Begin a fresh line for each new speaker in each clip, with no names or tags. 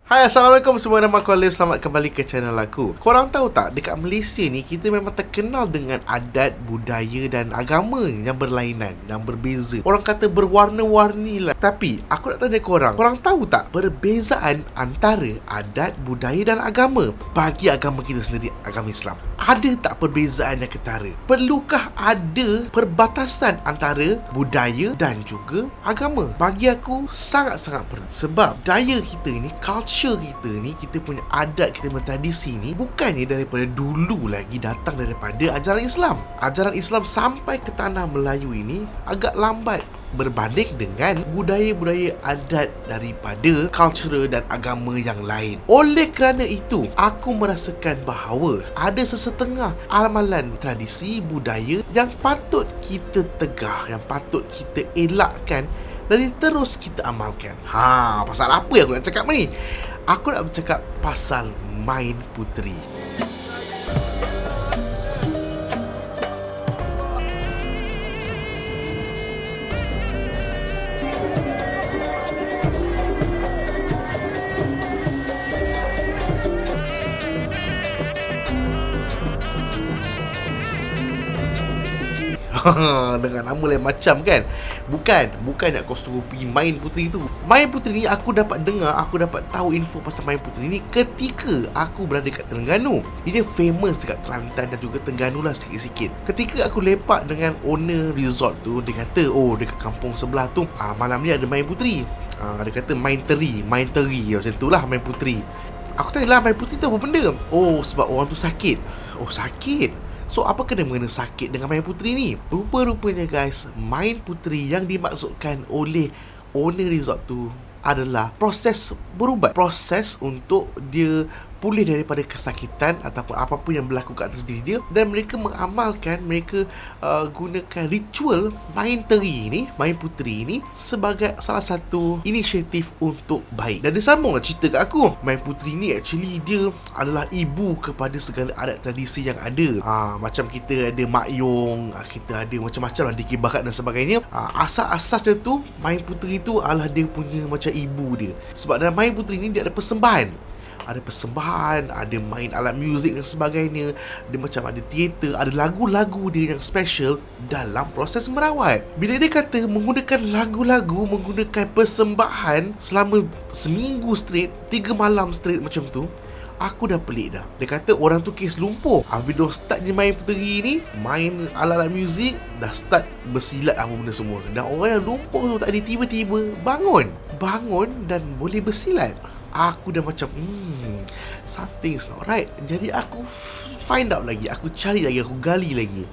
Hai, Assalamualaikum semua, nama aku Alif. Selamat kembali ke channel aku. Korang tahu tak, dekat Malaysia ni kita memang terkenal dengan adat, budaya dan agama yang berlainan, yang berbeza. Orang kata berwarna-warni lah. Tapi aku nak tanya korang tahu tak perbezaan antara adat, budaya dan agama bagi agama kita sendiri, agama Islam? Ada tak perbezaan yang ketara? Perlukah ada perbatasan antara budaya dan juga agama? Bagi aku sangat-sangat perlu. Sebab budaya kita ni, culture kita ni, kita punya adat, kita punya tradisi ni bukannya daripada dulu lagi datang daripada ajaran Islam. Ajaran Islam sampai ke tanah Melayu ini agak lambat berbanding dengan budaya-budaya adat daripada cultural dan agama yang lain. Oleh kerana itu, aku merasakan bahawa ada sesetengah amalan tradisi budaya yang patut kita tegah, yang patut kita elakkan dan terus kita amalkan. Pasal apa aku nak cakap ni? Aku nak bercakap pasal main puteri. Dengan nama lain macam kan. Bukan nak kau suruh pergi main puteri tu. Main puteri ni aku dapat dengar, aku dapat tahu info pasal main puteri ni ketika aku berada kat Terengganu. Dia famous dekat Kelantan dan juga Terengganu lah sikit-sikit. Ketika aku lepak dengan owner resort tu, dia kata, dekat kampung sebelah tu malam ni ada main puteri. Dia kata main teri macam tu lah, main puteri. Aku tanya lah, main puteri tu apa benda? Sebab orang tu sakit. Sakit. So, apa kena mengena sakit dengan main puteri ni? Rupa-rupanya guys, main puteri yang dimaksudkan oleh owner resort tu adalah proses berubat. Proses untuk dia pulih daripada kesakitan ataupun apapun yang berlaku kat atas diri dia. Dan mereka mengamalkan, mereka gunakan ritual main teri ni, main puteri ni sebagai salah satu inisiatif untuk baik. Dan dia sambunglah cerita kat aku, main puteri ni actually dia adalah ibu kepada segala adat tradisi yang ada. Macam kita ada mak yong, kita ada macam-macam lah, dikir barat dan sebagainya. Asas-asasnya tu, main puteri tu adalah dia punya macam ibu dia. Sebab dalam main puteri ni dia ada persembahan. Ada main alat muzik dan sebagainya. Dia macam ada teater, ada lagu-lagu dia yang special dalam proses merawat. Bila dia kata menggunakan lagu-lagu, menggunakan persembahan selama seminggu straight, 3 malam straight macam tu, aku dah pelik dah. Dia kata orang tu kes lumpuh. Bila dah start je main puteri ni, main alat-alat muzik, dah start bersilat apa benda semua. Dan orang yang lumpuh tu tadi tiba-tiba bangun dan boleh bersilat. Aku dah macam something's not right. Jadi aku find out lagi, aku cari lagi, aku gali lagi.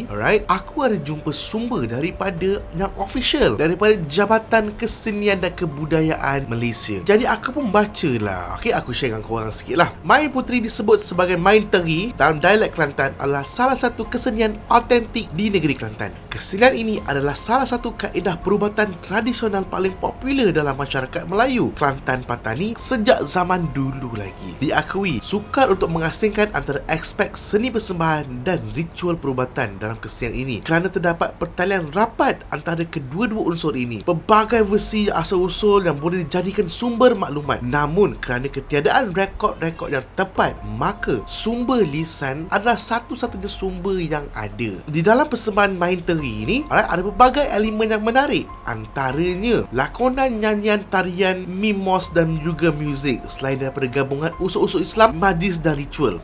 Alright, aku ada jumpa sumber daripada yang official, daripada Jabatan Kesenian dan Kebudayaan Malaysia. Jadi aku pun baca lah. Aku share dengan korang sikit lah. Main puteri disebut sebagai main teri dalam dialek Kelantan adalah salah satu kesenian autentik di negeri Kelantan. Kesenian ini adalah salah satu kaedah perubatan tradisional paling popular dalam masyarakat Melayu Kelantan Patani sejak zaman dulu lagi. Diakui sukar untuk mengasingkan antara aspek seni persembahan dan ritual perubatan dalam kesenian ini kerana terdapat pertalian rapat antara kedua-dua unsur ini. Pelbagai versi asal-usul yang boleh dijadikan sumber maklumat. Namun kerana ketiadaan rekod-rekod yang tepat, maka sumber lisan adalah satu-satunya sumber yang ada. Di dalam persembahan main teri ini ada pelbagai elemen yang menarik. Antaranya lakonan, nyanyian, tarian, mimos dan juga muzik. Selain daripada gabungan unsur-unsur Islam, majlis dan ritual.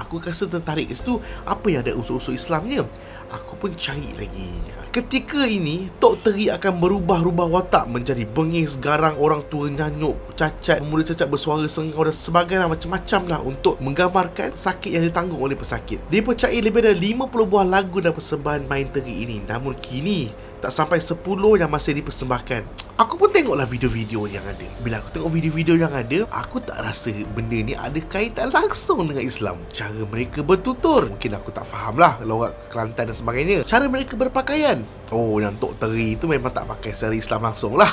Aku rasa tertarik ke situ. Apa yang ada unsur-unsur Islamnya? Aku pun cari lagi. Ketika ini, tok teri akan berubah-ubah watak menjadi bengis, garang, orang tua nyanyuk, cacat, pemuda cacat bersuara sengau dan sebagainya, macam-macam lah untuk menggambarkan sakit yang ditanggung oleh pesakit. Dipercayai lebih dari 50 buah lagu dan persembahan main teri ini. Namun kini tak sampai 10 yang masih dipersembahkan. Aku pun tengoklah video-video yang ada. Bila aku tengok video-video yang ada, aku tak rasa benda ni ada kaitan langsung dengan Islam. Cara mereka bertutur, mungkin aku tak faham lah, lorak Kelantan dan sebagainya. Cara mereka berpakaian, yang tok teri tu memang tak pakai secara Islam langsung lah.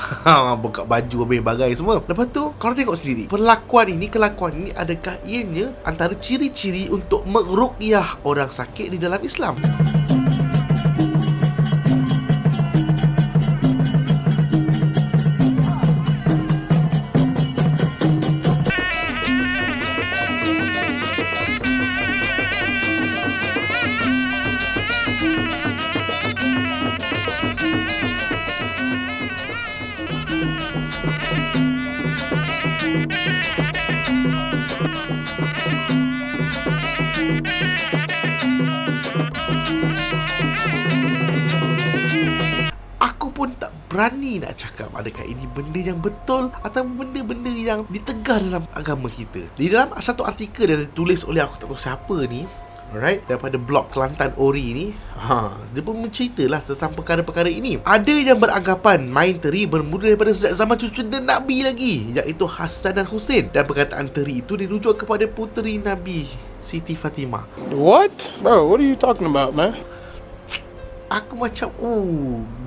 Buka baju habis bagai semua. Lepas tu, korang tengok sendiri, kelakuan ini adakah ianya antara ciri-ciri untuk meruqyah orang sakit di dalam Islam? berani nak cakap adakah ini benda yang betul atau benda-benda yang ditegar dalam agama kita. Di dalam satu artikel yang ditulis oleh aku tak tahu siapa ni, alright, daripada blog Kelantan Ori ni, dia pun menceritalah tentang perkara-perkara ini. Ada yang beranggapan main teri bermula daripada sejak zaman cucu Nabi lagi, iaitu Hasan dan Husain, dan perkataan teri itu dirujuk kepada puteri Nabi, Siti Fatimah.
What? Bro, what are you talking about, man?
Aku macam,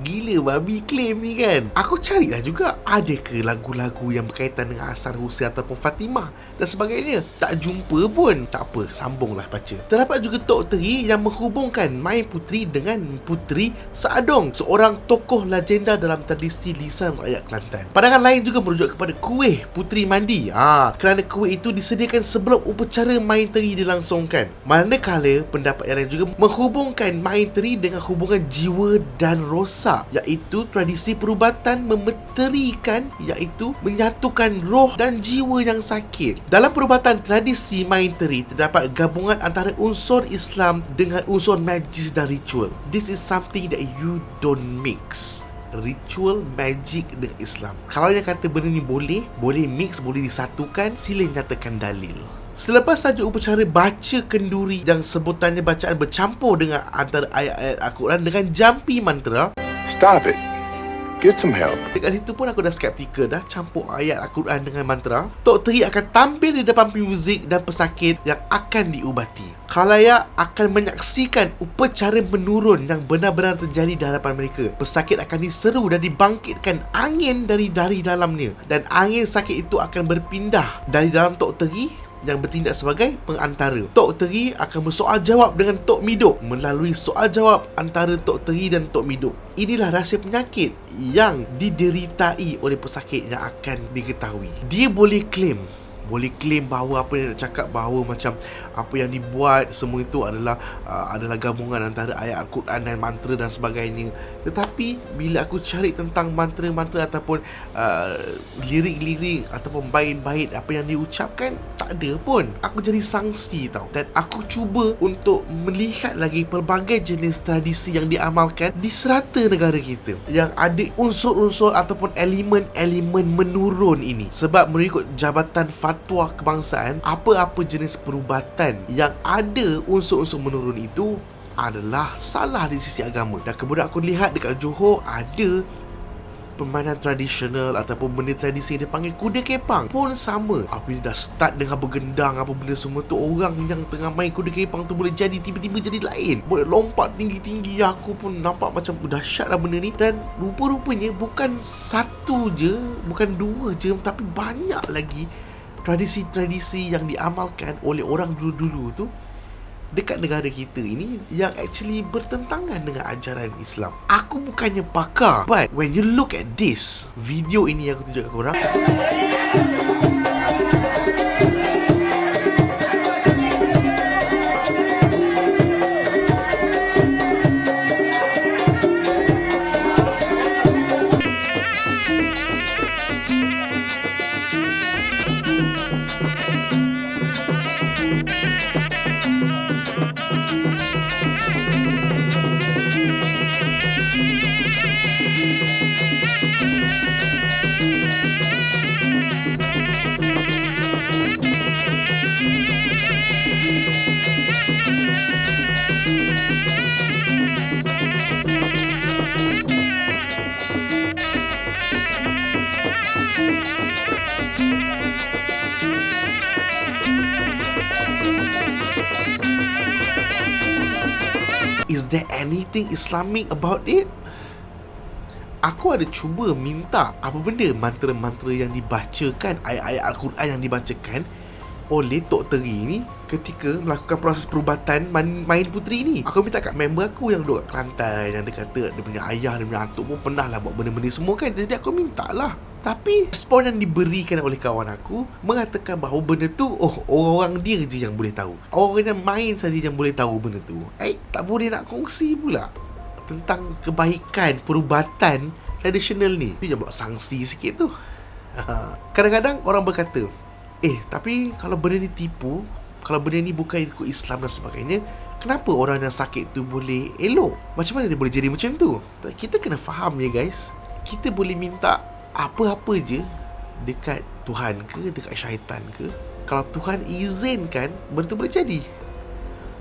gila babi claim ni kan. Aku carilah juga, ada ke lagu-lagu yang berkaitan dengan Hasan, Husain ataupun Fatimah dan sebagainya. Tak jumpa pun. Tak apa, sambunglah baca. Terdapat juga Tok Teri yang menghubungkan Mai Puteri dengan Puteri Saadong, seorang tokoh legenda dalam tradisi lisan rakyat Kelantan. Pandangan lain juga merujuk kepada kuih Puteri Mandi, kerana kuih itu disediakan sebelum upacara main teri dilangsungkan. Manakala pendapat yang lain juga menghubungkan main teri dengan hubungan jiwa dan rosa, iaitu tradisi perubatan memeterikan, iaitu menyatukan roh dan jiwa yang sakit. Dalam perubatan tradisi main teri terdapat gabungan antara unsur Islam dengan unsur magis dan ritual. This is something that you don't mix. Ritual, magic dengan Islam. Kalau yang kata benda ni boleh mix, boleh disatukan, sila nyatakan dalil. Selepas saja upacara baca kenduri yang sebutannya bacaan bercampur dengan antara ayat-ayat Al-Quran dengan jampi mantra.
Stop it. Get some help.
Dekat situ pun aku dah skeptikal dah, campur ayat Al-Quran dengan mantra. Tok Teri akan tampil di depan pemuzik dan pesakit yang akan diubati. Khalayak akan menyaksikan upacara menurun yang benar-benar terjadi di hadapan mereka. Pesakit akan diseru dan dibangkitkan angin dari dalamnya, dan angin sakit itu akan berpindah dari dalam Tok Teri yang bertindak sebagai pengantara. Tok Teri akan bersoal jawab dengan Tok Midok melalui soal jawab antara Tok Teri dan Tok Midok. Inilah rahsia penyakit yang dideritai oleh pesakit yang akan diketahui. Dia boleh claim bahawa apa yang nak cakap, bahawa macam apa yang dibuat semua itu adalah gabungan antara ayat Al-Quran dan mantra dan sebagainya. Tetapi bila aku cari tentang mantra-mantra ataupun lirik-lirik ataupun bait-bait apa yang diucapkan, tak ada pun. Aku jadi sangsi tau. Dan aku cuba untuk melihat lagi pelbagai jenis tradisi yang diamalkan di serata negara kita, yang ada unsur-unsur ataupun elemen-elemen menurun ini. Sebab mengikut Jabatan Fatwa Kebangsaan, apa-apa jenis perubatan yang ada unsur-unsur menurun itu adalah salah di sisi agama. Dan kemudian aku lihat dekat Johor ada permainan tradisional ataupun benda tradisi yang dipanggil kuda kepang pun sama. Apabila dah start dengan bergendang apa benda semua tu, orang yang tengah main kuda kepang tu boleh jadi tiba-tiba jadi lain, boleh lompat tinggi-tinggi. Aku pun nampak macam dahsyat lah benda ni. Dan rupa-rupanya bukan satu je, bukan dua je, tapi banyak lagi tradisi-tradisi yang diamalkan oleh orang dulu-dulu tu dekat negara kita ini yang actually bertentangan dengan ajaran Islam. Aku bukannya pakar, but when you look at this video ini yang aku tunjuk kat korang, is there anything Islamic about it? Aku ada cuba minta apa benda mantra-mantra yang dibacakan, ayat-ayat Al-Quran yang dibacakan oleh Tok Teri ni ketika melakukan proses perubatan main puteri ni. Aku minta kat member aku yang duduk kat Kelantan, yang dia kata dia punya ayah, dia punya atuk pun pernah lah buat benda-benda semua kan. Jadi aku minta lah. Tapi respon yang diberikan oleh kawan aku mengatakan bahawa benda tu orang dia je yang boleh tahu. Orang yang main saja yang boleh tahu benda tu. Tak boleh nak kongsi pula tentang kebaikan perubatan tradisional ni. Itu je buat sangsi sikit tu. Kadang-kadang orang berkata, tapi kalau benda ni tipu, kalau benda ni bukan ikut Islam dan sebagainya, kenapa orang yang sakit tu boleh elok? Macam mana dia boleh jadi macam tu? Kita kena faham ya guys, kita boleh minta apa-apa je dekat Tuhan ke, dekat syaitan ke. Kalau Tuhan izinkan, benda tu boleh jadi.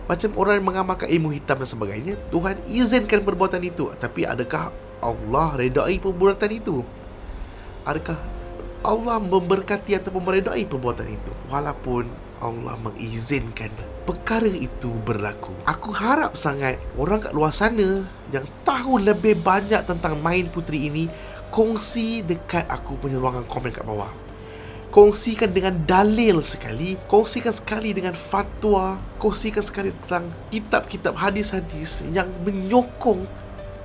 Macam orang yang mengamalkan ilmu hitam dan sebagainya, Tuhan izinkan perbuatan itu. Tapi adakah Allah redai perbuatan itu? Adakah Allah memberkati atau meredai perbuatan itu? Walaupun Allah mengizinkan perkara itu berlaku. Aku harap sangat orang kat luar sana yang tahu lebih banyak tentang Main Puteri ini, kongsi dekat aku punya ruangan komen kat bawah. Kongsikan dengan dalil sekali, kongsikan sekali dengan fatwa, kongsikan sekali tentang kitab-kitab hadis-hadis yang menyokong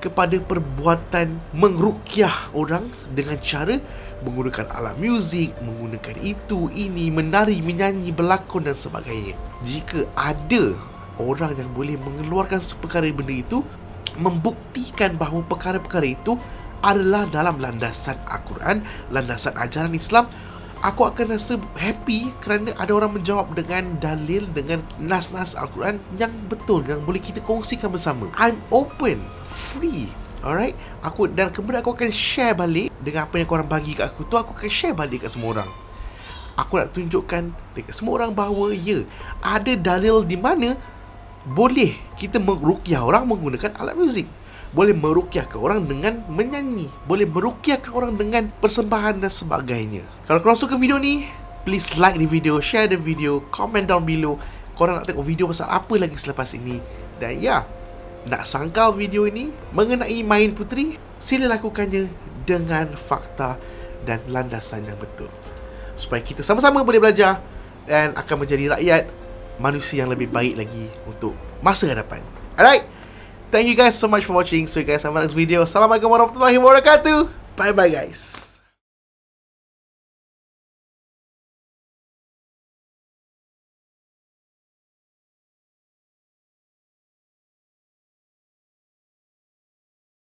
kepada perbuatan mengruqyah orang dengan cara menggunakan alat muzik, menggunakan itu, ini, menari, menyanyi, berlakon dan sebagainya. Jika ada orang yang boleh mengeluarkan perkara benda itu, membuktikan bahawa perkara-perkara itu adalah dalam landasan Al-Quran, landasan ajaran Islam, aku akan rasa happy kerana ada orang menjawab dengan dalil, dengan nas-nas Al-Quran yang betul, yang boleh kita kongsikan bersama. I'm open, free. Alright, dan kemudian aku akan share balik dengan apa yang korang bagi kat aku tu. Aku akan share balik kat semua orang. Aku nak tunjukkan dekat semua orang bahawa ada dalil di mana boleh kita meruqyah orang menggunakan alat muzik, boleh meruqyahkan orang dengan menyanyi, boleh meruqyahkan orang dengan persembahan dan sebagainya. Kalau korang suka video ni, please like the video, share the video, comment down below korang nak tengok video pasal apa lagi selepas ini. Dan nak sangkal video ini mengenai Main Puteri, sila lakukannya dengan fakta dan landasan yang betul, supaya kita sama-sama boleh belajar dan akan menjadi rakyat manusia yang lebih baik lagi untuk masa hadapan. Alright, thank you guys so much for watching. So you guys have my next video. Assalamualaikum warahmatullahi wabarakatuh. Bye bye guys.